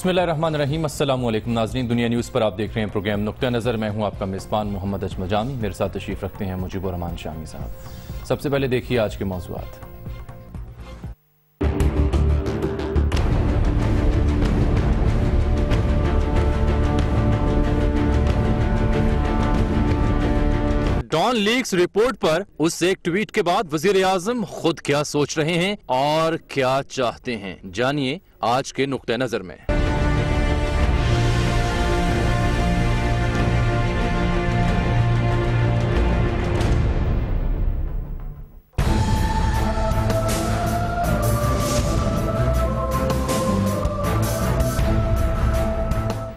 بسم اللہ الرحمن الرحیم۔ السلام علیکم ناظرین، دنیا نیوز پر آپ دیکھ رہے ہیں پروگرام نقطہ نظر۔ میں ہوں آپ کا میزبان محمد اجمل جامی، میرے ساتھ تشریف رکھتے ہیں مجیب الرحمان شامی صاحب۔ سب سے پہلے دیکھیے آج کے موضوعات۔ ڈان لیکس رپورٹ پر اس ایک ٹویٹ کے بعد وزیر اعظم خود کیا سوچ رہے ہیں اور کیا چاہتے ہیں، جانیے آج کے نقطہ نظر میں۔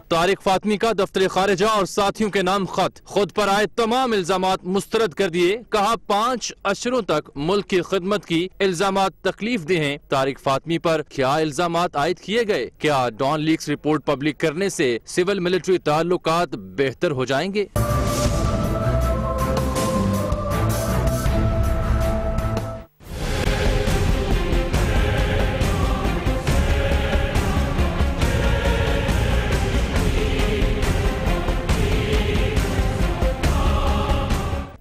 طارق فاطمی کا دفتر خارجہ اور ساتھیوں کے نام خط، خود پر آئے تمام الزامات مسترد کر دیے، کہا 5 اشروں تک ملک کی خدمت کی الزامات تکلیف دہ ہیں۔ طارق فاطمی پر کیا الزامات عائد کیے گئے؟ کیا ڈان لیکس رپورٹ پبلک کرنے سے سول ملٹری تعلقات بہتر ہو جائیں گے؟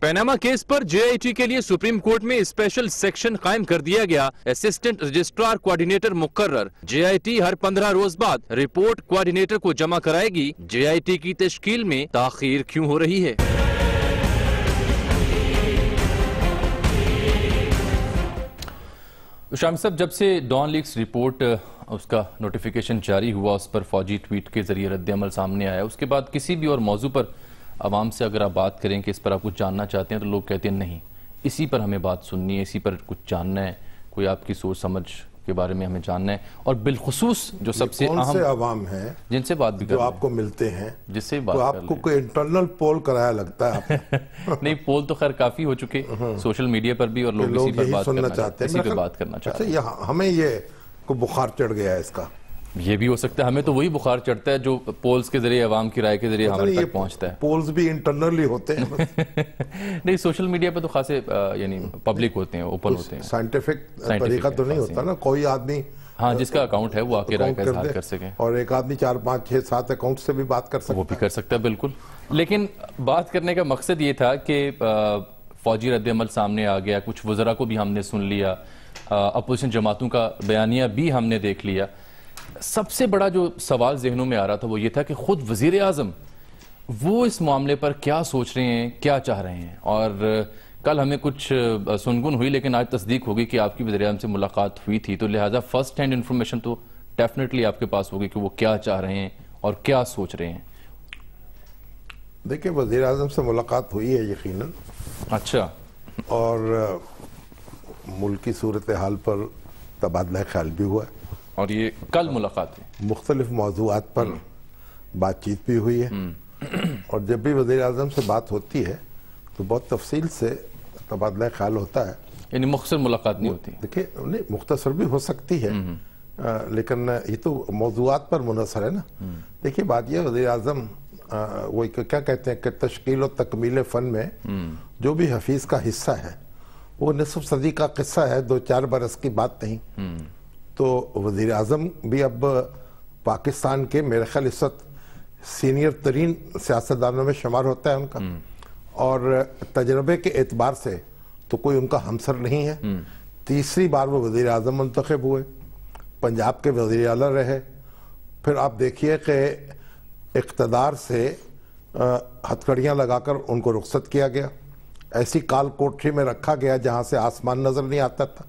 Panama case per J I T کے لیے سپریم کورٹ میں اسپیشل سیکشن قائم کر دیا گیا۔ اسسٹنٹ رجسٹرار کوارڈینیٹر مقرر۔ جے آئی ٹی ہر 15 روز بعد رپورٹ کوارڈینیٹر کو جمع کرائے گی۔ جے آئی ٹی کی تشکیل میں تاخیر کیوں ہو رہی ہے؟ شام صاحب، جب سے ڈان لیکس رپورٹ اس کا نوٹیفیکیشن جاری ہوا، اس پر فوجی ٹویٹ کے ذریعے رد عمل سامنے آیا، اس کے بعد کسی بھی اور موضوع پر عوام سے اگر آپ بات کریں کہ اس پر آپ کچھ جاننا چاہتے ہیں تو لوگ کہتے ہیں نہیں، اسی پر ہمیں بات سننی ہے، اسی پر کچھ جاننا ہے، کوئی آپ کی سوچ سمجھ کے بارے میں ہمیں جاننا ہے۔ اور بالخصوص جو سب سے اہم، کون سے عوام ہیں جن سے بات بھی جو آپ کو ملتے ہیں، جس سے بات تو آپ کو کوئی انٹرنل پول کرایا لگتا ہے؟ نہیں، پول تو خیر کافی ہو چکے سوشل میڈیا پر بھی، اور لوگ اسی پر بات کرنا چاہتے ہیں، اسی پر بات کرنا چاہتے ہیں۔ ہمیں یہ کوئی بخار چڑھ گیا ہے اس کا؟ یہ بھی ہو سکتا ہے، ہمیں تو وہی بخار چڑھتا ہے جو پولز کے ذریعے، عوام کی رائے کے ذریعے ہمارے تک پہنچتا ہے۔ پولز بھی انٹرنلی ہوتے ہیں؟ نہیں، سوشل میڈیا پہ تو خاصے یعنی پبلک ہوتے ہیں، اوپن ہوتے ہیں، سائنٹیفک طریقہ تو نہیں ہوتا نا، کوئی آدمی ہاں جس کا اکاؤنٹ ہے وہ آکے رائے کا اظہار کر سکے، اور ایک آدمی 4 5 6 7 اکاؤنٹ سے بھی بات کر سکتا ہے، وہ بھی کر سکتا ہے بالکل۔ لیکن بات کرنے کا مقصد یہ تھا کہ فوجی رد عمل سامنے آ گیا، کچھ وزراء کو بھی ہم نے سن لیا، اپوزیشن جماعتوں کا بیانیہ بھی ہم نے دیکھ لیا۔ سب سے بڑا جو سوال ذہنوں میں آ رہا تھا وہ یہ تھا کہ خود وزیر اعظم وہ اس معاملے پر کیا سوچ رہے ہیں، کیا چاہ رہے ہیں۔ اور کل ہمیں کچھ سنگن ہوئی، لیکن آج تصدیق ہوگی کہ آپ کی وزیر اعظم سے ملاقات ہوئی تھی، تو لہٰذا فرسٹ ہینڈ انفارمیشن تو ڈیفینیٹلی آپ کے پاس ہوگی کہ وہ کیا چاہ رہے ہیں اور کیا سوچ رہے ہیں۔ دیکھیں، وزیر اعظم سے ملاقات ہوئی ہے یقیناً، اچھا، اور ملکی صورتحال پر تبادلہ خیال بھی ہوا ہے، اور یہ کل ملاقات ہے، مختلف موضوعات پر بات چیت بھی ہوئی ہے، اور جب بھی وزیر اعظم سے بات ہوتی ہے تو بہت تفصیل سے تبادلہ خیال ہوتا ہے، یعنی مختصر ملاقات نہیں ہوتی۔ دیکھیں، مختصر بھی ہو سکتی ہے، لیکن یہ تو موضوعات پر منحصر ہے نا۔ دیکھیے، بات یہ وزیر اعظم وہ کیا کہتے ہیں کہ تشکیل و تکمیل فن میں جو بھی حفیظ کا حصہ ہے وہ نصف صدی کا قصہ ہے، 2-4 برس کی بات نہیں۔ تو وزیر اعظم بھی اب پاکستان کے میرے خیال اس وقت سینئر ترین سیاستدانوں میں شمار ہوتا ہے ان کا، اور تجربے کے اعتبار سے تو کوئی ان کا ہمسر نہیں ہے۔ 3ری بار وہ وزیر اعظم منتخب ہوئے، پنجاب کے وزیر اعلیٰ رہے، پھر آپ دیکھیے کہ اقتدار سے ہتھکڑیاں لگا کر ان کو رخصت کیا گیا، ایسی کال کوٹری میں رکھا گیا جہاں سے آسمان نظر نہیں آتا تھا،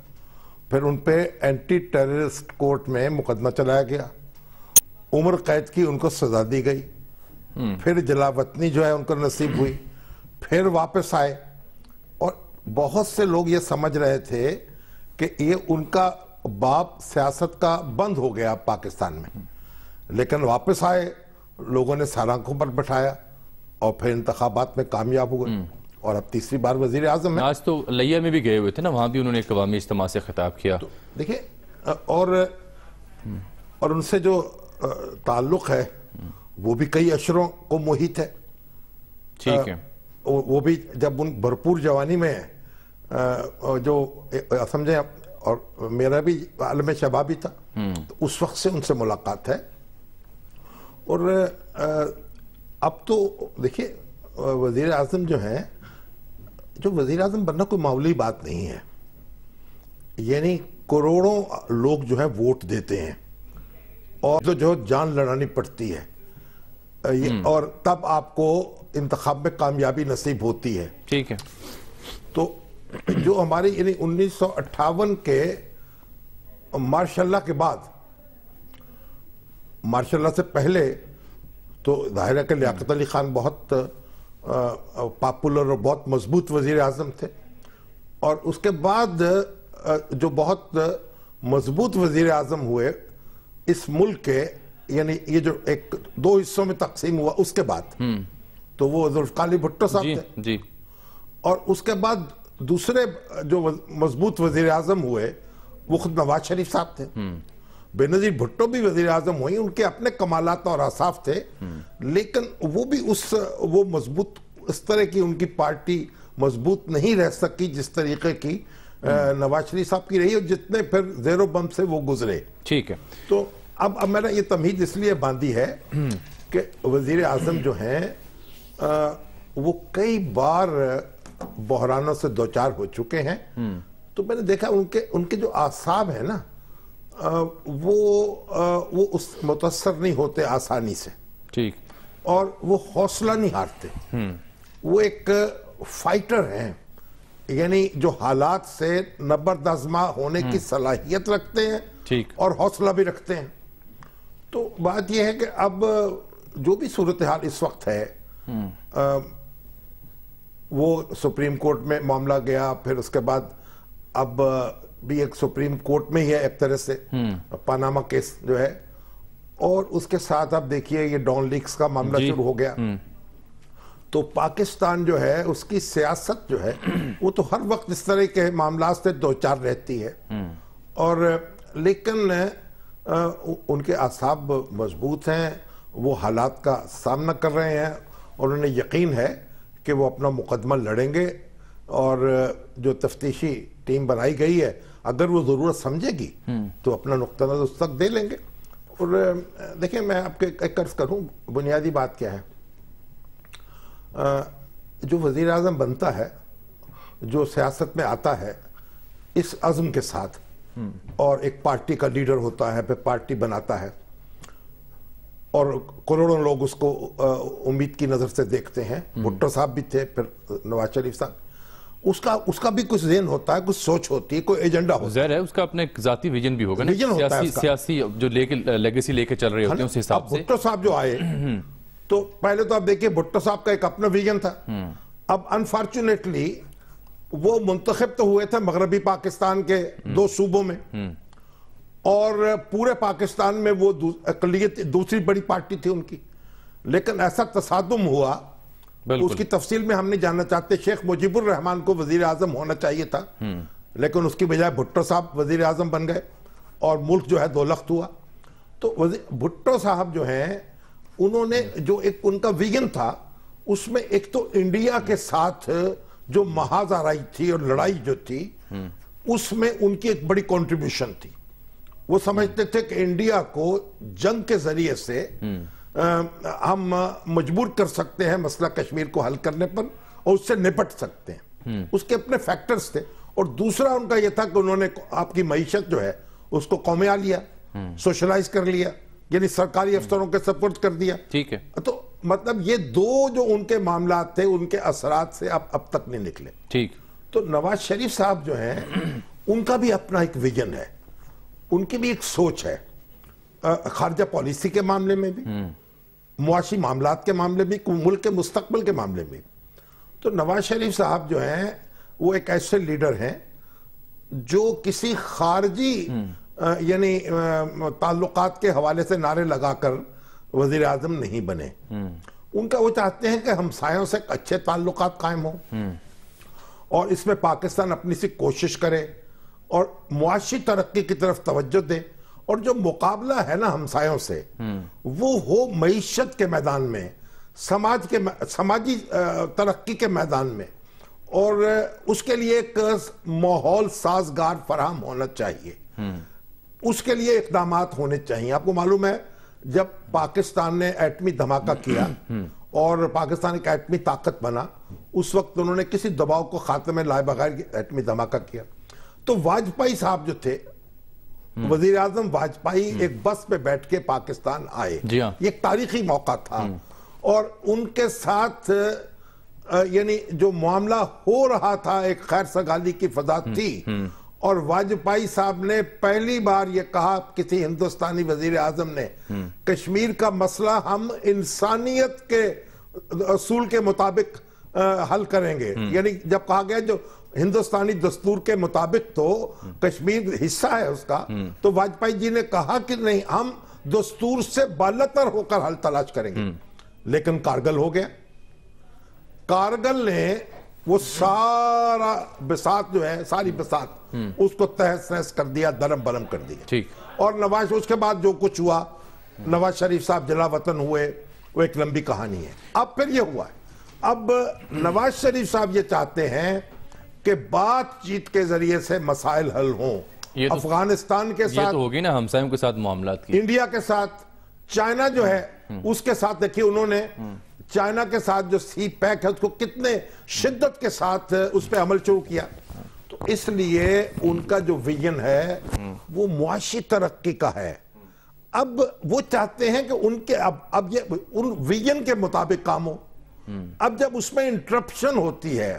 پھر ان پہ اینٹی ٹیررسٹ کورٹ میں مقدمہ چلایا گیا، عمر قید کی ان کو سزا دی گئی، پھر جلا وطنی جو ہے ان کو نصیب ہوئی، پھر واپس آئے، اور بہت سے لوگ یہ سمجھ رہے تھے کہ یہ ان کا باب سیاست کا بند ہو گیا پاکستان میں، لیکن واپس آئے، لوگوں نے سر آنکھوں پر بٹھایا، اور پھر انتخابات میں کامیاب ہوئے، اور اب 3ری بار وزیر اعظم ہے۔ آج تو لیا میں بھی گئے ہوئے تھے نا، وہاں بھی انہوں نے ایک عوامی اجتماع سے خطاب کیا۔ دیکھیں، اور ان سے جو تعلق ہے وہ بھی کئی اشروں کو محیط ہے، ٹھیک ہے، وہ بھی جب ان بھرپور جوانی میں جو سمجھیں، اور میرا بھی عالم شبابی تھا، تو اس وقت سے ان سے ملاقات ہے، اور اب تو دیکھیے وزیر اعظم جو ہیں، جو وزیر اعظم بننا کوئی معمولی بات نہیں ہے، یعنی کروڑوں لوگ جو ہیں ووٹ دیتے ہیں اور جو جان لڑانی پڑتی ہے، اور تب آپ کو انتخاب میں کامیابی نصیب ہوتی ہے. ٹھیک ہے. تو جو ہماری یعنی 1958 کے ماشاء اللہ کے بعد، ماشاء اللہ سے پہلے تو ظاہر ہے کہ لیاقت علی خان بہت پاپولر اور بہت مضبوط وزیر اعظم تھے، اور اس کے بعد جو بہت مضبوط وزیر اعظم ہوئے اس ملک کے، یعنی یہ جو ایک دو حصوں میں تقسیم ہوا اس کے بعد، تو وہ ذوالفقار علی بھٹو صاحب تھے. جی. اور اس کے بعد دوسرے جو مضبوط وزیر اعظم ہوئے وہ خود نواز شریف صاحب تھے. بے نظیر بھٹو بھی وزیر اعظم ہوئی، ان کے اپنے کمالات اور اوصاف تھے، لیکن وہ بھی وہ مضبوط، اس طرح کی ان کی پارٹی مضبوط نہیں رہ سکی جس طریقے کی نواز شریف صاحب کی رہی، اور جتنے پھر زیر و بم سے وہ گزرے. ٹھیک ہے. تو اب میں نے یہ تمہید اس لیے باندھی ہے کہ وزیر اعظم جو ہیں وہ کئی بار بحرانوں سے دوچار ہو چکے ہیں. تو میں نے دیکھا ان کے جو اعصاب ہیں نا، وہ اس متاثر نہیں ہوتے آسانی سے. ٹھیک. اور وہ حوصلہ نہیں ہارتے. وہ ایک فائٹر ہیں، یعنی جو حالات سے نبرد آزما ہونے کی صلاحیت رکھتے ہیں ٹھیک، اور حوصلہ بھی رکھتے ہیں. تو بات یہ ہے کہ اب جو بھی صورتحال اس وقت ہے، وہ سپریم کورٹ میں معاملہ گیا، پھر اس کے بعد اب بھی ایک سپریم کورٹ میں ہی ہے ایک طرح سے پاناما کیس جو ہے، اور اس کے ساتھ اب دیکھیے یہ ڈان لیکس کا معاملہ شروع ہو گیا. تو پاکستان جو ہے اس کی سیاست جو ہے وہ تو ہر وقت اس طرح کے معاملات سے دوچار رہتی ہے، اور لیکن ان کے اعصاب مضبوط ہیں، وہ حالات کا سامنا کر رہے ہیں، اور انہیں یقین ہے کہ وہ اپنا مقدمہ لڑیں گے، اور جو تفتیشی ٹیم بنائی گئی ہے اگر وہ ضرورت سمجھے گی تو اپنا نقطہ نظر اس تک دے لیں گے. اور دیکھیں میں آپ کے ایک عرض کروں، بنیادی بات کیا ہے، جو وزیر اعظم بنتا ہے، جو سیاست میں آتا ہے اس عزم کے ساتھ، اور ایک پارٹی کا لیڈر ہوتا ہے، پھر پارٹی بناتا ہے، اور کروڑوں لوگ اس کو امید کی نظر سے دیکھتے ہیں. بھٹو صاحب بھی تھے، پھر نواز شریف صاحب. اس کا بھی کچھ ذہن ہوتا ہے، کچھ سوچ ہوتی ہے، کوئی ایجنڈا ہوتا ہے. ظاہر ہے اس کا اپنے ذاتی ویژن بھی ہوگا نا، ویژن ہوتا ہے اس کا. سیاسی جو لیگیسی لے کے چل رہے ہوتے ہیں اس حساب سے. بھٹو صاحب جو آئے تو پہلے تو آپ دیکھیے بھٹو صاحب کا ایک اپنا ویژن تھا. اب انفارچونیٹلی وہ منتخب تو ہوئے تھے مغربی پاکستان کے 2 صوبوں میں، اور پورے پاکستان میں وہ اقلیت دوسری بڑی پارٹی تھی ان کی. لیکن ایسا تصادم ہوا، اس کی تفصیل میں ہم نہیں جاننا چاہتے. شیخ مجیب الرحمان کو وزیر اعظم ہونا چاہیے تھا، لیکن اس کی بجائے بھٹو صاحب وزیر اعظم بن گئے، اور ملک جو ہے دو لخت ہوا. تو بھٹو صاحب جو ہیں، انہوں نے جو ایک ان کا ویژن تھا، اس میں ایک تو انڈیا کے ساتھ جو محاذ آرائی تھی اور لڑائی جو تھی، اس میں ان کی ایک بڑی کنٹریبیوشن تھی. وہ سمجھتے تھے کہ انڈیا کو جنگ کے ذریعے سے ہم مجبور کر سکتے ہیں مسئلہ کشمیر کو حل کرنے پر، اور اس سے نپٹ سکتے ہیں. اس کے اپنے فیکٹرز تھے. اور دوسرا ان کا یہ تھا کہ انہوں نے آپ کی معیشت جو ہے اس کو قومیہ لیا، سوشلائز کر لیا، یعنی سرکاری افسروں کے سپورٹ کر دیا. ٹھیک ہے. تو مطلب یہ دو جو ان کے معاملات تھے، ان کے اثرات سے اب تک نہیں نکلے. ٹھیک. تو نواز شریف صاحب جو ہیں، ان کا بھی اپنا ایک ویژن ہے، ان کی بھی ایک سوچ ہے، خارجہ پالیسی کے معاملے میں بھی، معاشی معاملات کے معاملے میں، ملک کے مستقبل کے معاملے میں. تو نواز شریف صاحب جو ہیں وہ ایک ایسے لیڈر ہیں جو کسی خارجی یعنی تعلقات کے حوالے سے نعرے لگا کر وزیر اعظم نہیں بنے. ان کا وہ چاہتے ہیں کہ ہمسایوں سے اچھے تعلقات قائم ہوں، اور اس میں پاکستان اپنی سی کوشش کرے اور معاشی ترقی کی طرف توجہ دے، اور جو مقابلہ ہے نا ہمسایوں سے، وہ ہو معیشت کے میدان میں، سماجی ترقی کے میدان میں، اور اس کے لیے ایک ماحول سازگار فراہم ہونا چاہیے. اس کے لیے اقدامات ہونے چاہیے. آپ کو معلوم ہے جب پاکستان نے ایٹمی دھماکہ کیا اور پاکستان ایک ایٹمی طاقت بنا، اس وقت انہوں نے کسی دباؤ کو خاتمے میں لائے بغیر ایٹمی دھماکہ کیا. تو واجپئی صاحب جو تھے، وزیر اعظم واجپئی، ایک بس پہ بیٹھ کے پاکستان آئے. جی ہاں. یہ ایک تاریخی موقع تھا اور ان کے ساتھ یعنی جو معاملہ ہو رہا تھا ایک خیر سگالی کی فضا تھی، اور واجپئی صاحب نے پہلی بار یہ کہا کسی ہندوستانی وزیر اعظم نے، کشمیر کا مسئلہ ہم انسانیت کے اصول کے مطابق حل کریں گے. یعنی جب کہا گیا جو ہندوستانی دستور کے مطابق تو کشمیر حصہ ہے اس کا، تو واجپئی جی نے کہا کہ نہیں، ہم دستور سے بالاتر ہو کر حل تلاش کریں گے. لیکن کارگل ہو گیا. کارگل نے وہ سارا بساط جو ہے، ساری بساط اس کو تہس نہس کر دیا، درم برم کر دیا. اور نواز، اس کے بعد جو کچھ ہوا، نواز شریف صاحب جلا وطن ہوئے، وہ ایک لمبی کہانی ہے. اب پھر یہ ہوا ہے، اب نواز شریف صاحب یہ چاہتے ہیں کہ بات چیت کے ذریعے سے مسائل حل ہوں. افغانستان کے ساتھ، یہ تو ہوگی نا ہمسایوں کے ساتھ معاملات کی، انڈیا کے ساتھ، چائنا جو ہے اس کے ساتھ. دیکھیے انہوں نے چائنا کے ساتھ جو سی پیک ہے اس کو کتنے شدت کے ساتھ اس پہ عمل شروع کیا. تو اس لیے ان کا جو ویژن ہے وہ معاشی ترقی کا ہے. اب وہ چاہتے ہیں کہ ان کے اب یہ ان ویژن کے مطابق کام ہو. اب جب اس میں انٹرپشن ہوتی ہے،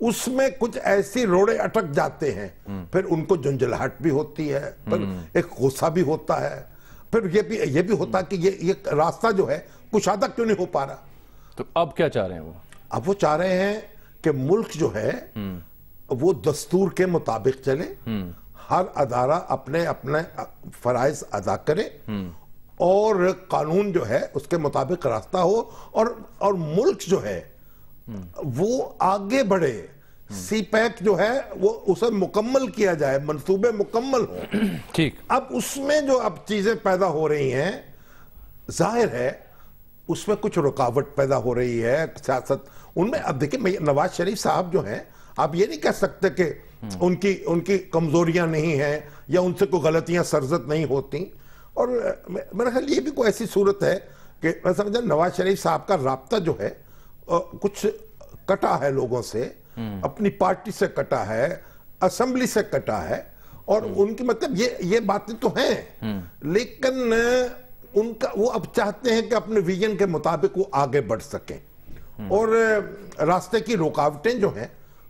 اس میں کچھ ایسی روڑے اٹک جاتے ہیں، پھر ان کو جنجلاہٹ بھی ہوتی ہے، پھر ایک غصہ بھی ہوتا ہے، پھر یہ بھی ہوتا ہے کہ یہ راستہ جو ہے کشادہ کیوں نہیں ہو پا رہا. تو اب کیا چاہ رہے ہیں وہ؟ اب وہ چاہ رہے ہیں کہ ملک جو ہے وہ دستور کے مطابق چلے، ہر ادارہ اپنے اپنے فرائض ادا کرے، اور قانون جو ہے اس کے مطابق راستہ ہو، اور ملک جو ہے وہ آگے بڑھے. سی پیک جو ہے وہ اسے مکمل کیا جائے، منصوبے مکمل ہوں. ٹھیک. اب اس میں جو اب چیزیں پیدا ہو رہی ہیں، ظاہر ہے اس میں کچھ رکاوٹ پیدا ہو رہی ہے سیاست ان میں. اب دیکھیں نواز شریف صاحب جو ہیں، آپ یہ نہیں کہہ سکتے کہ ان کی کمزوریاں نہیں ہیں یا ان سے کوئی غلطیاں سرزد نہیں ہوتی. اور میرا خیال یہ بھی کوئی ایسی صورت ہے کہ میں سمجھا نواز شریف صاحب کا رابطہ جو ہے کچھ کٹا ہے لوگوں سے، اپنی پارٹی سے کٹا ہے، اسمبلی سے کٹا ہے، اور ان کی مطلب یہ باتیں تو ہیں، لیکن ان کا وہ اب چاہتے ہیں کہ اپنے ویژن کے مطابق وہ آگے بڑھ سکیں، اور راستے کی رکاوٹیں جو ہیں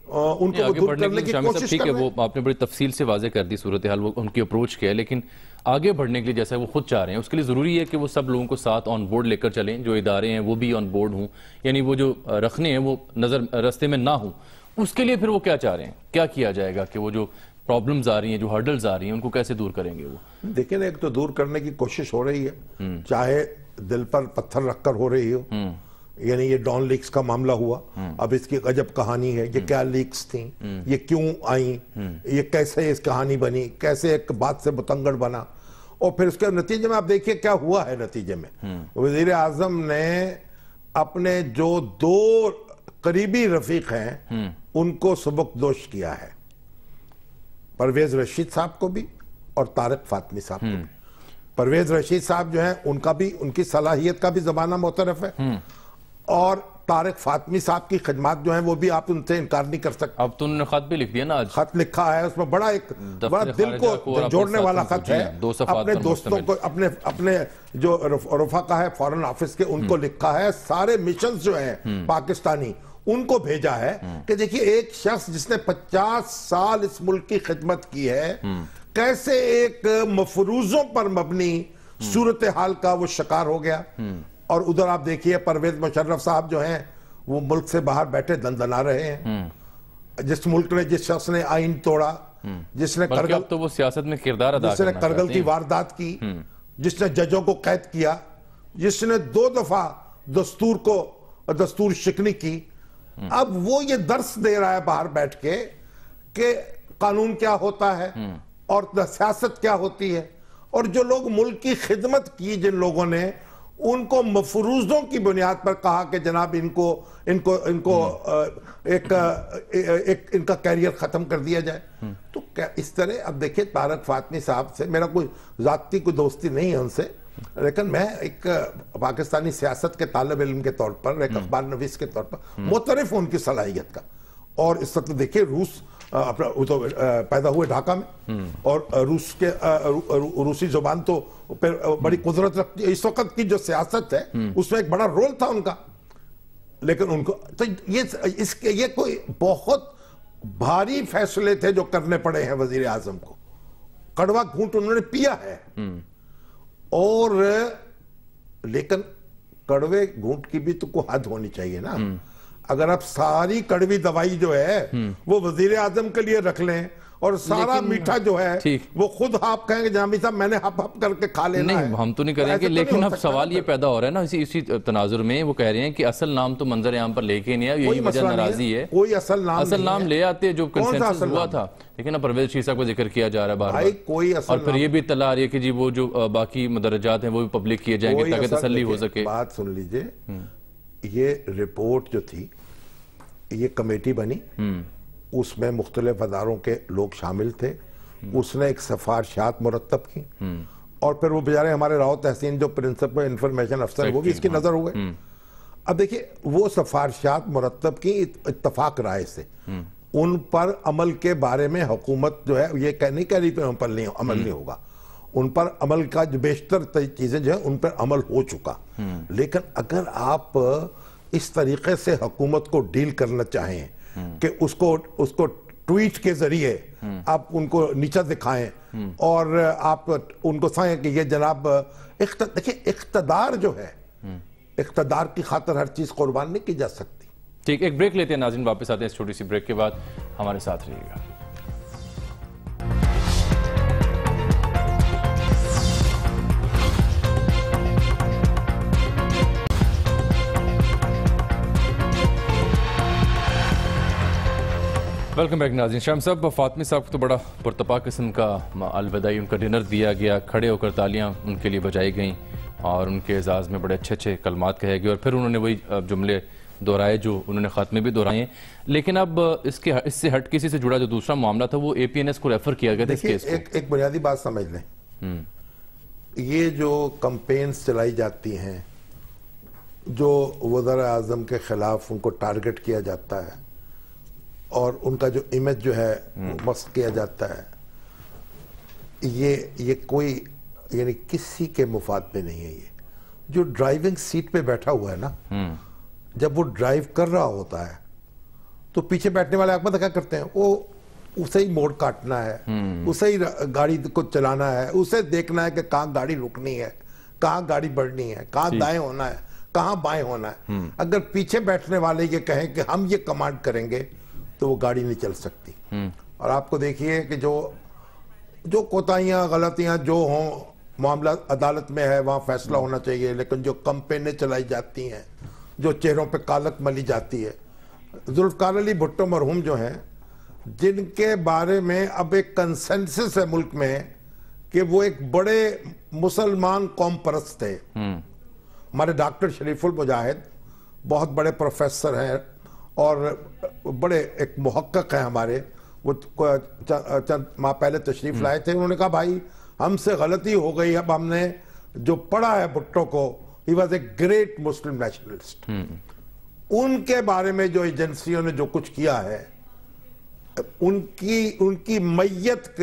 ان کو دور کرنے کی کوشش کر رہے ہیں. وہ آپ نے بڑی تفصیل سے واضح کر دی صورتحال، وہ ان کی اپروچ کیا ہے، لیکن آگے بڑھنے کے لیے جیسا وہ خود چاہ رہے ہیں اس کے لیے ضروری ہے کہ وہ سب لوگوں کو ساتھ آن بورڈ لے کر چلیں، جو ادارے ہیں وہ بھی آن بورڈ ہوں، یعنی وہ جو رکھنے ہیں وہ نظر رستے میں نہ ہوں. اس کے لیے پھر وہ کیا چاہ رہے ہیں، کیا کیا جائے گا کہ وہ جو پرابلمز آ رہی ہیں، جو ہرڈلز آ رہی ہیں، ان کو کیسے دور کریں گے وہ؟ دیکھیں ایک تو دور کرنے کی کوشش ہو رہی ہے، چاہے دل پر پتھر رکھ کر ہو رہی ہو. یعنی یہ ڈان لیکس کا معاملہ ہوا، اب اس کی عجب کہانی ہے، یہ کیا لیکس تھیں، یہ کیوں آئیں، یہ کیسے اس کہانی بنی، کیسے ایک بات سے بتنگڑ بنا، اور پھر اس کے نتیجے میں آپ دیکھیے کیا ہوا ہے. نتیجے میں وزیر اعظم نے اپنے جو 2 قریبی رفیق ہیں ان کو سبکدوش کیا ہے، پرویز رشید صاحب کو بھی اور طارق فاطمی صاحب کو بھی. پرویز رشید صاحب جو ہیں ان کا بھی، ان کی صلاحیت کا بھی زمانہ معترف ہے، اور طارق فاطمی صاحب کی خدمات جو ہیں وہ بھی آپ ان سے انکار نہیں کر سکتے. اب تو انہوں نے خط بھی لکھ دیا نا، آج خط لکھا ہے، اس میں بڑا دل کو جوڑنے والا خط ہے. اپنے دوستوں کو، اپنے جو رفقا ہے فارن آفس کے، ان کو لکھا ہے. سارے مشنز جو ہیں پاکستانی ان کو بھیجا ہے کہ دیکھیے ایک شخص جس نے 50 سال اس ملک کی خدمت کی ہے، کیسے ایک مفروضوں پر مبنی صورتحال کا وہ شکار ہو گیا. اور ادھر آپ دیکھیے پرویز مشرف صاحب جو ہیں وہ ملک سے باہر بیٹھے دندنا رہے ہیں. جس ملک نے، جس شخص نے آئین توڑا، جس نے کرگل، اب تو وہ سیاست میں کردار ادا جس نے کرگل کی واردات کی، جس نے ججوں کو قید کیا، جس نے 2 دفعہ دستور شکنی کی، اب وہ یہ درس دے رہا ہے باہر بیٹھ کے کہ قانون کیا ہوتا ہے اور سیاست کیا ہوتی ہے. اور جو لوگ ملک کی خدمت کی، جن لوگوں نے، ان کو مفروضوں کی بنیاد پر کہا کہ جناب ان کو ایک ان کا کیریئر ختم کر دیا جائے. تو اس طرح اب دیکھیں طارق فاطمی صاحب سے میرا کوئی ذاتی کوئی دوستی نہیں ہے ان سے، لیکن میں ایک پاکستانی سیاست کے طالب علم کے طور پر، ایک اخبار نویس کے طور پر معترف ہوں ان کی صلاحیت کا. اور اس وقت دیکھیے روس پیدا ہوئے ڈھاکہ میں، اور روسی زبان تو بڑی قدرت رکھتی ہے. اس وقت کی جو سیاست ہے اس میں ایک بڑا رول تھا ان کا. لیکن ان کو تو یہ کوئی بہت بھاری فیصلے تھے جو کرنے پڑے ہیں وزیر اعظم کو. کڑوا گھونٹ انہوں نے پیا ہے. اور لیکن کڑوے گھونٹ کی بھی تو کوئی حد ہونی چاہیے نا. اگر آپ ساری کڑوی دوائی جو ہے وہ وزیر اعظم کے لیے رکھ لیں اور سارا میٹھا جو ہے وہ خود آپ کہیں گے جنابی صاحب میں نے ہپ ہپ کر کے کھا لینا ہے. نہیں ہم تو نہیں کریں گے، لیکن اب سوال یہ پیدا ہو رہا ہے نا اسی تناظر میں. وہ کہہ رہے ہیں کہ اصل نام تو منظر عام پر لے کے نہیں ہے، یہی وجہ ناراضی ہے. کوئی اصل نام لے آتے جو کنسنسس ہوا تھا. لیکن اب پرویز شیخ صاحب کا ذکر کیا جا رہا ہے بار بار، اور پھر یہ بھی اطلاع آ رہی ہے کہ جی وہ جو باقی مدرجات ہیں وہ بھی پبلک کیے جائیں گے تاکہ تسلی ہو سکے. بات سن لیجئے، یہ رپورٹ جو تھی یہ کمیٹی بنی، اس میں مختلف اداروں کے لوگ شامل تھے. اس نے ایک سفارشات مرتب کی، اور پھر وہ بیچارے ہمارے راؤ تحسین جو پرنسپل انفارمیشن افسر وہ بھی اس کی نظر ہوئے. اب دیکھیے وہ سفارشات مرتب کی اتفاق رائے سے. ان پر عمل کے بارے میں حکومت جو ہے یہ نہیں کہہ رہی کہ عمل نہیں ہوگا. ان پر عمل کا جو بیشتر چیزیں جو ہیں ان پر عمل ہو چکا. لیکن اگر آپ اس طریقے سے حکومت کو ڈیل کرنا چاہیں کہ اس کو ٹویٹ کے ذریعے آپ ان کو نیچا دکھائیں اور آپ ان کو سمجھیں کہ یہ جناب دیکھیں اقتدار جو ہے، اقتدار کی خاطر ہر چیز قربان نہیں کی جا سکتی. ٹھیک، ایک بریک لیتے ہیں ناظرین، واپس آتے ہیں اس چھوٹی سی بریک کے بعد. ہمارے ساتھ رہیے گا. ویلکم بیک ناظرین. شام صاحب، فاطمی صاحب کو تو بڑا پرتپا قسم کا الوداعی ان کا ڈنر دیا گیا، کھڑے ہو کر تالیاں ان کے لیے بجائی گئیں اور ان کے اعزاز میں بڑے اچھے کلمات کہے گئے، اور پھر انہوں نے وہی جملے دہرائے جو انہوں نے خاتمے بھی دہرائے ہیں. لیکن اب اس سے ہٹ کسی سے جڑا جو دوسرا معاملہ تھا وہ اے پی این ایس کو ریفر کیا گیا تھا اس کیس کو. ایک بنیادی بات سمجھ لیں، یہ جو کمپینز چلائی جاتی ہیں، جو وزیر اعظم کے خلاف ان کو ٹارگٹ کیا جاتا ہے اور ان کا جو امیج جو ہے مسخ کیا جاتا ہے، یہ کوئی یعنی کسی کے مفاد میں نہیں ہے. یہ جو ڈرائیونگ سیٹ پہ بیٹھا ہوا ہے نا، جب وہ ڈرائیو کر رہا ہوتا ہے تو پیچھے بیٹھنے والے آپ کیا کرتے ہیں؟ وہ اسے ہی موڑ کاٹنا ہے، اسے ہی گاڑی کو چلانا ہے، اسے دیکھنا ہے کہ کہاں گاڑی رکنی ہے، کہاں گاڑی بڑھنی ہے، کہاں دائیں ہونا ہے، کہاں بائیں ہونا ہے. اگر پیچھے بیٹھنے والے یہ کہیں کہ ہم یہ کمانڈ کریں گے تو وہ گاڑی نہیں چل سکتی. اور آپ کو دیکھیے کہ جو کوتاہیاں غلطیاں جو ہوں، معاملہ عدالت میں ہے وہاں فیصلہ ہونا چاہیے، لیکن جو کمپینیں چلائی جاتی ہیں، جو چہروں پہ کالک ملی جاتی ہے. ذوالفقار علی بھٹو مرحوم جو ہیں، جن کے بارے میں اب ایک کنسنسس ہے ملک میں کہ وہ ایک بڑے مسلمان قوم پرست تھے. ہمارے ڈاکٹر شریف المجاہد بہت بڑے پروفیسر ہیں اور بڑے ایک محقق ہیں ہمارے، وہ چند ماہ پہلے تشریف لائے تھے. انہوں نے کہا بھائی ہم سے غلطی ہو گئی، اب ہم نے جو پڑھا ہے بھٹو کو، he was a great Muslim nationalist. ان کے بارے میں جو ایجنسیوں نے جو کچھ کیا ہے، ان کی میت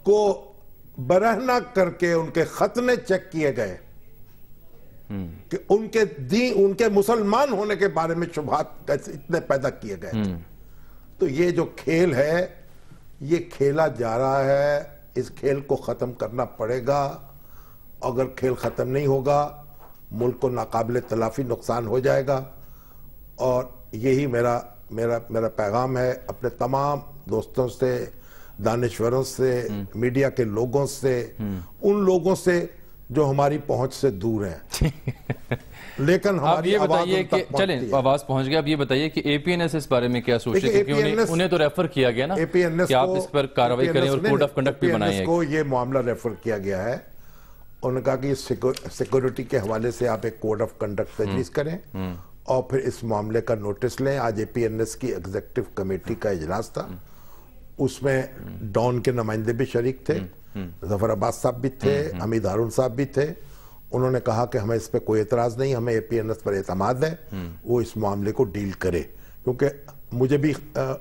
کو برہنہ کر کے ان کے ختنے چیک کیے گئے کہ ان کے مسلمان ہونے کے بارے میں شبہات اتنے پیدا کیے گئے تھے. تو یہ جو کھیل ہے یہ کھیلا جا رہا ہے، اس کھیل کو ختم کرنا پڑے گا. اگر کھیل ختم نہیں ہوگا ملک کو ناقابل تلافی نقصان ہو جائے گا. اور یہی میرا پیغام ہے اپنے تمام دوستوں سے، دانشوروں سے، میڈیا کے لوگوں سے، ان لوگوں سے جو ہماری پہنچ سے دور ہیں لیکن ہماری آواز ان تک پہنچتی ہے. چلیں آواز پہنچ گیا. اب یہ بتائیے کہ اے پی این ایس اس بارے میں کیا سوچتے ہیں؟ کیونکہ انہیں تو ریفر کیا گیا نا کہ آپ اس پر کارروائی کریں اور کوڈ آف کنڈکٹ بھی بنائیں. کو یہ معاملہ ریفر کیا گیا ہے. انہوں نے کہا کہ سیکورٹی کے حوالے سے آپ ایک کوڈ آف کنڈکٹ تجویز کریں اور پھر اس معاملے کا نوٹس لیں. آج اے پی این ایس کی ایگزیکٹو کمیٹی کا اجلاس تھا، اس میں ڈان کے نمائندے بھی شریک تھے. ظفر عباس صاحب بھی تھے, حمید ہارون صاحب بھی تھے. انہوں نے کہا کہ ہمیں اس پہ کوئی اعتراض نہیں, ہمیں APNS پر اعتماد ہے, وہ اس معاملے کو ڈیل کرے. کیونکہ مجھے بھی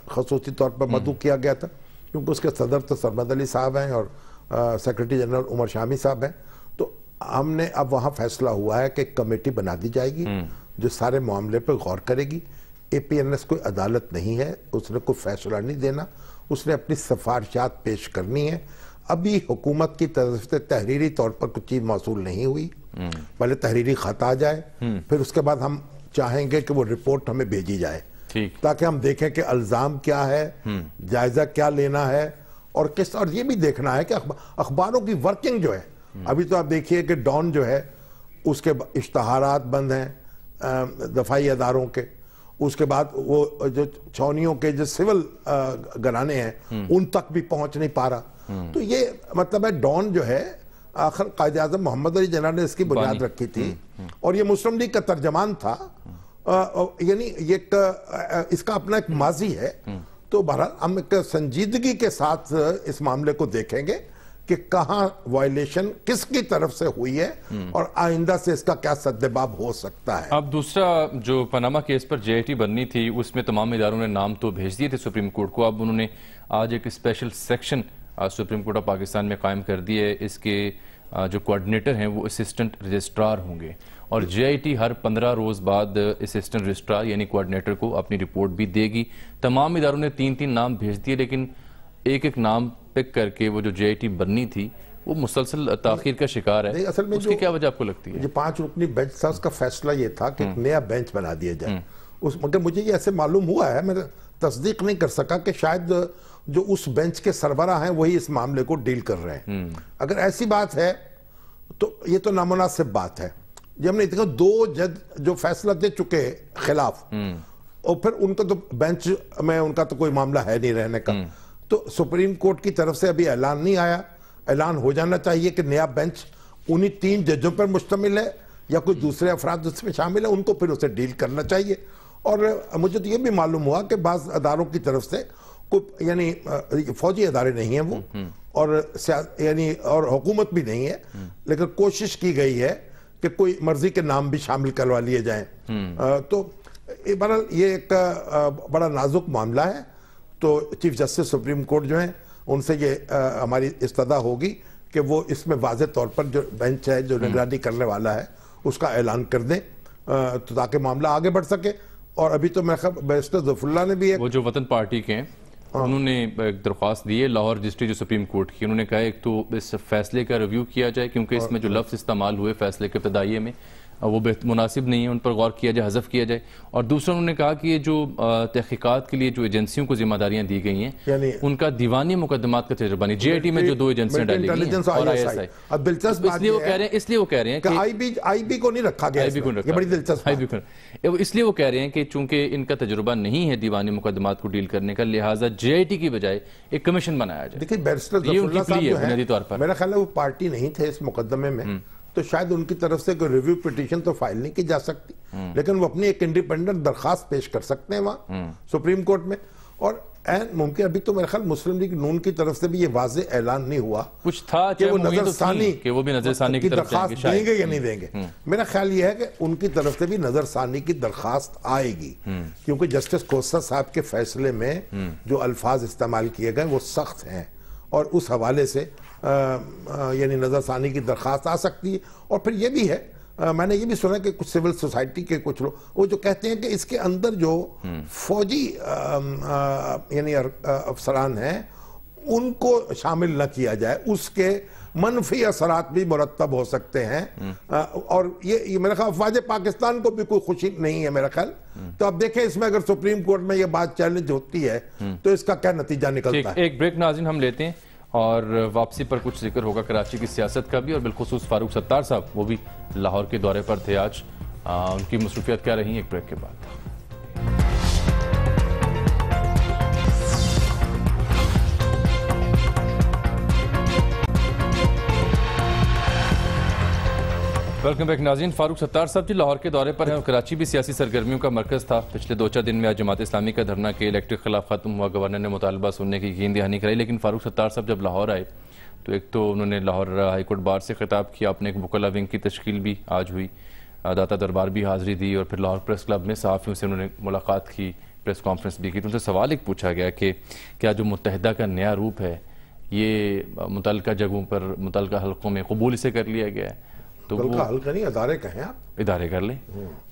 خصوصی طور پر مدعو کیا گیا تھا, کیونکہ اس کے صدر تو سرمد علی صاحب ہیں اور سیکرٹری جنرل عمر شامی صاحب ہیں. تو ہم نے اب وہاں فیصلہ ہوا ہے کہ ایک کمیٹی بنا دی جائے گی جو سارے معاملے پہ غور کرے گی. APNS کوئی عدالت نہیں ہے, اس نے کوئی فیصلہ نہیں دینا, اس نے اپنی سفارشات پیش کرنی ہے. ابھی حکومت کی طرف سے تحریری طور پر کچھ چیز موصول نہیں ہوئی, پہلے تحریری خط آ جائے, پھر اس کے بعد ہم چاہیں گے کہ وہ رپورٹ ہمیں بھیجی جائے تاکہ ہم دیکھیں کہ الزام کیا ہے, جائزہ کیا لینا ہے, اور اور یہ بھی دیکھنا ہے کہ اخباروں کی ورکنگ جو ہے. ابھی تو آپ دیکھیے کہ ڈان جو ہے اس کے اشتہارات بند ہیں دفاعی اداروں کے, اس کے بعد وہ جو چھونیوں کے جو سول گھرانے ہیں ان تک بھی پہنچ نہیں پا رہا. تو یہ مطلب ہے ڈان جو ہے آخر قائد اعظم محمد علی جناح نے اس کی بنیاد رکھی تھی, اور یہ مسلم لیگ کا ترجمان تھا, یعنی یہ اس کا اپنا ایک ماضی ہے. تو بہرحال ہم ایک سنجیدگی کے ساتھ اس معاملے کو دیکھیں گے کہ کہاں وائلیشن کس کی طرف سے ہوئی ہے اور آئندہ سے اس کا کیا سدباب ہو سکتا ہے. اب دوسرا جو پاناما کیس پر JIT بننی تھی, اس میں تمام اداروں نے نام تو بھیج دیے تھے سپریم کورٹ کو. اب انہوں نے آج ایک special section supreme court of Pakistan میں قائم کر دی ہے. اس کے جو کوارڈینیٹر ہیں وہ اسسٹنٹ رجسٹرار ہوں گے, اور JIT ہر 15 روز بعد اسسٹنٹ رجسٹرار یعنی کوارڈینیٹر کو اپنی رپورٹ بھی دے گی. تمام اداروں نے 3 نام بھیج دیے, لیکن ایک نام پک کر کے وہ جو JIT بننی تھی وہ مسلسل تاخیر کا شکار ہے. اصل میں اس کی کیا وجہ آپ کو لگتی ہے؟ یہ 5 رکنی بینچ تھا, اس کا فیصلہ یہ تھا کہ ایک نیا بینچ بنا دیا جائے. مگر مجھے یہ ایسے معلوم ہوا ہے, میں تصدیق نہیں کر سکا, کہ شاید جو اس بینچ کے سربراہ ہیں وہی اس معاملے کو ڈیل کر رہے ہیں. اگر ایسی بات ہے تو یہ تو نامناسب بات ہے. جب ہم نے دیکھا 2 جج جو فیصلہ دے چکے خلاف, اور پھر ان کا تو بینچ میں ان کا تو کوئی معاملہ ہے نہیں رہنے کا, تو سپریم کورٹ کی طرف سے ابھی اعلان نہیں آیا. اعلان ہو جانا چاہیے کہ نیا بینچ انہی 3 ججوں پر مشتمل ہے یا کوئی دوسرے افراد اس میں شامل ہیں, ان کو پھر اسے ڈیل کرنا چاہیے. اور مجھے تو یہ بھی معلوم ہوا کہ بعض اداروں کی طرف سے یعنی فوجی ادارے نہیں ہیں وہ, اور یعنی اور حکومت بھی نہیں ہے, لیکن کوشش کی گئی ہے کہ کوئی مرضی کے نام بھی شامل کروا لیے جائیں. تو بہرحال یہ ایک بڑا نازک معاملہ ہے. تو چیف جسٹس سپریم کورٹ جو ہیں ان سے یہ ہماری استدعا ہوگی کہ وہ اس میں واضح طور پر جو بینچ ہے جو نگرانی کرنے والا ہے اس کا اعلان کر دیں, تاکہ معاملہ آگے بڑھ سکے. اور ابھی تو میں خیال بیرسٹر ظفر اللہ نے بھی وہ جو وطن پارٹی کے ہیں انہوں نے ایک درخواست دی ہے لاہور رجسٹری جو سپریم کورٹ کی. انہوں نے کہا ایک تو اس فیصلے کا ریویو کیا جائے, کیونکہ اس میں جو لفظ استعمال ہوئے فیصلے کے ابتدائیے میں وہ مناسب نہیں ہے, ان پر غور کیا جائے, حذف کیا جائے. اور دوسرا انہوں نے کہا کہ یہ جو تحقیقات کے لیے جو ایجنسیوں کو ذمہ داریاں دی گئی ہیں ان کا دیوانی مقدمات کا تجربہ نہیں. JIT میں جو 2 ایجنسیاں ڈالی گئی ہیں اور ISI, اب دلچسپ بات اس لیے وہ کہہ رہے ہیں کہ آئی بی کو نہیں رکھا گیا, یہ بڑی دلچسپ بات ہے. اس لیے وہ کہہ رہے ہیں کہ چونکہ ان کا تجربہ نہیں ہے دیوانی مقدمات کو ڈیل کرنے کا, لہٰذا JIT کی بجائے ایک کمیشن بنایا جائے. دیکھیں بیرسٹر ظفر اللہ صاحب جو ہیں میرا خیال ہے وہ پارٹی نہیں تھے اس مقدمے میں, تو شاید ان کی طرف سے کوئی ریویو پٹیشن تو فائل نہیں کی جا سکتی, لیکن وہ اپنی ایک انڈیپینڈنٹ درخواست پیش کر سکتے ہیں وہاں سپریم کورٹ میں. اور ممکن ابھی تو میرا خیال مسلم لیگ نون کی طرف سے بھی یہ واضح اعلان نہیں ہوا کچھ تھا کہ وہ نظر ثانی کی درخواست دیں گے یا نہیں دیں گے. میرا خیال یہ ہے کہ ان کی طرف سے بھی نظر ثانی کی درخواست آئے گی, کیونکہ جسٹس کوسا صاحب کے فیصلے میں جو الفاظ استعمال کیے گئے وہ سخت ہیں, اور اس حوالے سے یعنی نظر ثانی کی درخواست آ سکتی ہے. اور پھر یہ بھی ہے, میں نے یہ بھی سنا کہ کچھ سول سوسائٹی کے کچھ لوگ وہ جو کہتے ہیں کہ اس کے اندر جو فوجی یعنی افسران ہیں ان کو شامل نہ کیا جائے, اس کے منفی اثرات بھی مرتب ہو سکتے ہیں. اور یہ میرا خیال افواج پاکستان کو بھی کوئی خوشی نہیں ہے میرا خیال. تو اب دیکھیں اس میں اگر سپریم کورٹ میں یہ بات چیلنج ہوتی ہے تو اس کا کیا نتیجہ نکلتا ہے. ایک بریک ناظرین ہم لیتے ہیں, اور واپسی پر کچھ ذکر ہوگا کراچی کی سیاست کا بھی, اور بالخصوص فاروق ستار صاحب وہ بھی لاہور کے دورے پر تھے آج, ان کی مصروفیت کیا رہی ایک بریک کے بعد. ویلکم بیک ناظرین. فاروق ستار صاحب جی لاہور کے دورے پر ہیں, اور کراچی بھی سیاسی سرگرمیوں کا مرکز تھا. پچھلے 2-4 دن میں آج جماعت اسلامی کا دھرنا کہ الیکٹرک خلاف ختم ہوا, گورنر نے مطالبہ سننے کی یقین دہانی کرائی. لیکن فاروق ستار صاحب جب لاہور آئے تو ایک تو انہوں نے لاہور ہائی کورٹ بار سے خطاب کیا، اپنے ایک وکلا ونگ کی تشکیل بھی آج ہوئی، داتا دربار بھی حاضری دی، اور پھر لاہور پریس کلب میں صحافیوں سے انہوں نے ملاقات کی، پریس کانفرنس بھی کی. تو ان سے سوال ایک پوچھا گیا کہ کیا جو متحدہ کا نیا روپ ہے یہ متعلقہ جگہوں پر متعلقہ حلقوں میں قبول اسے کر لیا گیا ہے؟ تو متعلقہ حلقہ نہیں، ادارے کہیں آپ، ادارے کر لیں.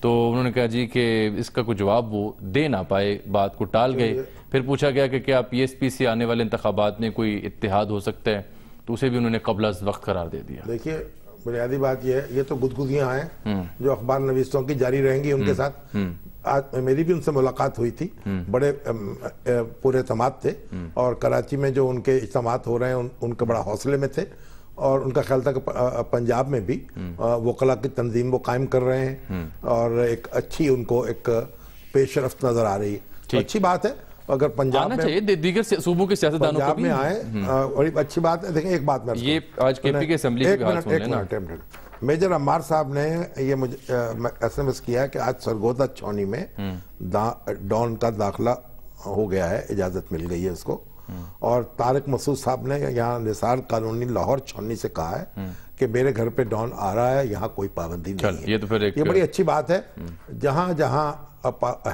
تو انہوں نے کہا جی کہ اس کا کوئی جواب وہ دے نہ پائے، بات کو ٹال گئے. پھر پوچھا گیا کہ کیا پی ایس پی سے آنے والے انتخابات میں کوئی اتحاد ہو سکتا ہے، تو اسے بھی انہوں نے قبل از وقت قرار دے دیا. دیکھیے بنیادی بات یہ ہے، یہ تو گدگدیاں ہیں جو اخبار نویسوں کی جاری رہیں گی ان کے ساتھ. آج میری بھی ان سے ملاقات ہوئی تھی، بڑے پورے اعتماد تھے، اور کراچی میں جو ان کے اجتماعات ہو رہے ہیں ان کے بڑا حوصلے میں تھے، اور ان کا خیال تھا کہ پنجاب میں بھی وکلا کی تنظیم وہ قائم کر رہے ہیں، اور ایک اچھی ان کو ایک پیش رفت نظر آ رہی ہے. اچھی بات ہے اگر پنجاب میں دیگر صوبوں کے سیاستدانوں کو بھی میں آئے، اور اچھی بات ہے. دیکھیں ایک بات میں یہ آج کے پی کے اسمبلی کی بات سن لینا. میجر عمار صاحب نے یہ مجھے ایس ایم ایس کیا کہ آج سرگودا چھونی میں ڈان کا داخلہ ہو گیا ہے، اجازت مل گئی ہے اس کو. اور طارق مسعود صاحب نے یہاں نثار کالونی لاہور چھونی سے کہا ہے کہ میرے گھر پہ ڈان آ رہا ہے، یہاں کوئی پابندی نہیں ہے. یہ بڑی اچھی بات ہے. جہاں جہاں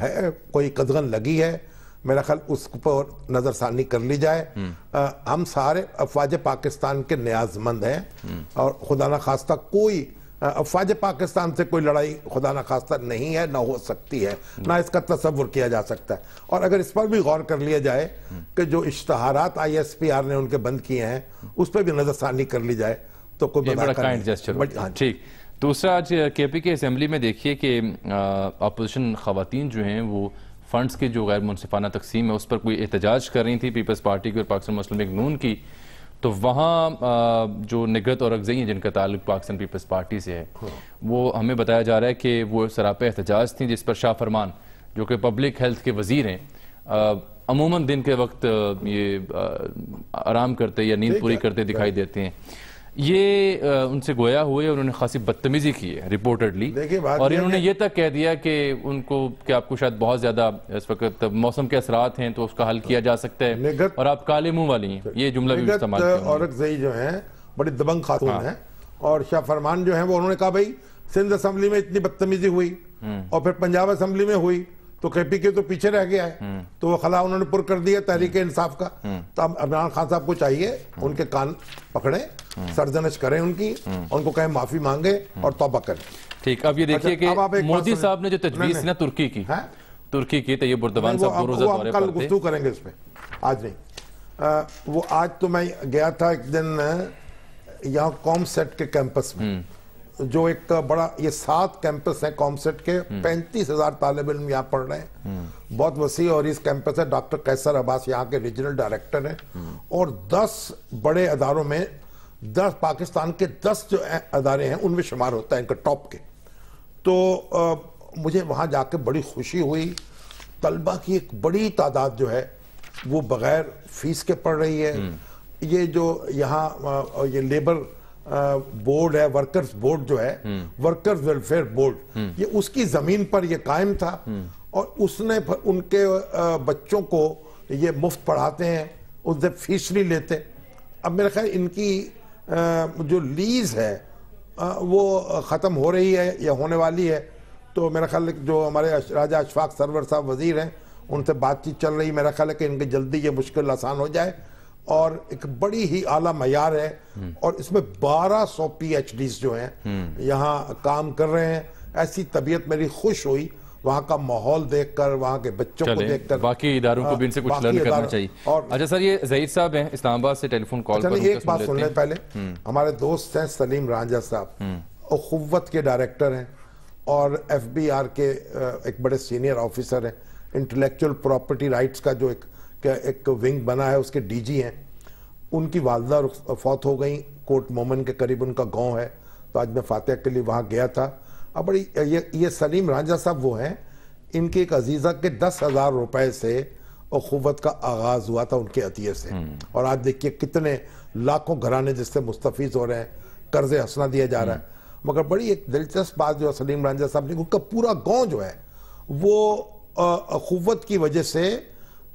ہے کوئی قدغن لگی ہے، میرا خیال اس پر نظر ثانی کر لی جائے. ہم سارے افواج پاکستان کے نیاز مند ہیں، اور خدا نخواستہ کوئی افواج پاکستان سے کوئی لڑائی خدا نخواستہ نہیں ہے، نہ ہو سکتی ہے، نہ اس کا تصور کیا جا سکتا ہے. اور اگر اس پر بھی غور کر لیا جائے کہ جو اشتہارات آئی ایس پی آر نے ان کے بند کیے ہیں اس پہ بھی نظر ثانی کر لی جائے تو کوئی بڑا کائنڈ جیسچر ہوگا. ٹھیک. دوسرا آج کے پی کے اسمبلی میں دیکھیے کہ اپوزیشن خواتین جو ہیں وہ فنڈز کے جو غیر منصفانہ تقسیم ہے اس پر کوئی احتجاج کر رہی تھی، پیپلز پارٹی کی اور پاکستان مسلم لیگ نون کی. تو وہاں جو نگہت اور اکزئی ہیں جن کا تعلق پاکستان پیپلز پارٹی سے ہے، وہ ہمیں بتایا جا رہا ہے کہ وہ سراپا احتجاج تھیں، جس پر شاہ فرمان جو کہ پبلک ہیلتھ کے وزیر ہیں عموماً دن کے وقت یہ آرام کرتے یا نیند پوری کرتے دکھائی دیتے ہیں. یہ ان سے گویا ہوئے، انہوں نے خاصی بدتمیزی کی ہے رپورٹڈلی، اور انہوں نے یہ تک کہہ دیا کہ ان کو کہ آپ کو شاید بہت زیادہ اس وقت موسم کے اثرات ہیں تو اس کا حل کیا جا سکتا ہے، اور آپ کالے منہ والی ہیں. یہ جملہ بھی استعمال کیا. اور اکزئی جو ہیں بڑی دبنگ خاتون ہیں، اور شاہ فرمان جو ہیں وہ انہوں نے کہا بھائی سندھ اسمبلی میں اتنی بدتمیزی ہوئی اور پھر پنجاب اسمبلی میں ہوئی تو کے پی کے تو پیچھے رہ گیا ہے، تو وہ خلا انہوں نے پر کر دیا تحریک انصاف کا. تو اب عمران خان صاحب کو چاہیے ان کے کان پکڑیں، سرزنش کریں ان کی، ان کو کہیں معافی مانگے اور توبہ کریں. ٹھیک. اب یہ دیکھیے کہ مودی صاحب نے جو تجویز نا ترکی کی طیب اردوان صاحب دو روزہ دورے پر تھے، کل گفتگو کریں گے اس پہ، آج نہیں. وہ آج تو میں گیا تھا ایک دن یہاں قوم سیٹ کے کیمپس میں، جو ایک بڑا، یہ 7 کیمپس ہیں قوم سیٹ کے، 35,000 طالب علم یہاں پڑھ رہے ہیں، بہت وسیع اور اس کیمپس ہے. ڈاکٹر قیصر عباس یہاں کے ریجنل ڈائریکٹر ہیں، اور 10 بڑے اداروں میں 10 پاکستان کے 10 جو ادارے ہیں ان میں شمار ہوتا ہے ان کا ٹاپ کے. تو مجھے وہاں جا کے بڑی خوشی ہوئی. طلبہ کی ایک بڑی تعداد جو ہے وہ بغیر فیس کے پڑھ رہی ہے. یہ جو یہاں یہ لیبر بورڈ ہے، ورکرز بورڈ جو ہے، ورکرز ویلفیئر بورڈ، یہ اس کی زمین پر یہ قائم تھا، اور اس نے ان کے بچوں کو یہ مفت پڑھاتے ہیں، اس سے فیس نہیں لیتے. اب میرا خیال ان کی جو لیز ہے وہ ختم ہو رہی ہے یا ہونے والی ہے. تو میرا خیال ہے جو ہمارے راجہ اشفاق سرور صاحب وزیر ہیں ان سے بات چیت چل رہی، میرا خیال ہے کہ ان کی جلدی یہ مشکل آسان ہو جائے. اور ایک بڑی ہی اعلیٰ معیار ہے، اور اس میں 1200 پی ایچ ڈیز جو ہیں یہاں کام کر رہے ہیں. ایسی طبیعت میری خوش ہوئی وہاں کا ماحول دیکھ کر، وہاں کے بچوں کو دیکھ کر. باقی اداروں کو بھی ان سے کچھ لرن کرنا چاہیے. اچھا سر، یہ زہید صاحب ہیں اسلام آباد سے ٹیلی فون کال پر. ایک بات سن لیں پہلے. ہمارے دوست ہیں سلیم رانجھا صاحب، اخوت کے ڈائریکٹر ہیں اور ایف بی آر کے ایک بڑے سینئر آفیسر ہیں. انٹلیکچوئل پراپرٹی رائٹس کا جو ایک ونگ بنا ہے اس کے ڈی جی ہیں. ان کی والدہ فوت ہو گئیں، کوٹ مومن کے قریب ان کا گاؤں ہے. تو آج میں فاتحہ کے لیے وہاں گیا تھا. اب بڑی یہ سلیم رانجھا صاحب وہ ہیں، ان کی ایک عزیزہ کے 10,000 روپے سے اخوت کا آغاز ہوا تھا ان کے عطیے سے. اور آج دیکھیے کتنے لاکھوں گھرانے جس سے مستفیض ہو رہے ہیں، قرض حسنہ دیا جا رہا ہے. مگر بڑی ایک دلچسپ بات جو سلیم رانجھا صاحب نے، ان کا پورا گاؤں جو ہے وہ اخوت کی وجہ سے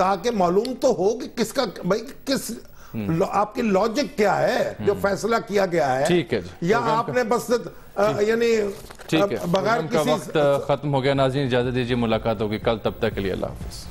تاکہ معلوم تو ہو کہ کس کا بھائی کس آپ کی لاجک کیا ہے جو فیصلہ کیا گیا ہے، ٹھیک ہے جی، یا آپ نے بس یعنی ٹھیک ہے، بغیر پروگرام کا کسی وقت ختم ہو گیا. ناظرین اجازت دیجیے، ملاقات ہوگی کل، تب تک کے لیے اللہ حافظ.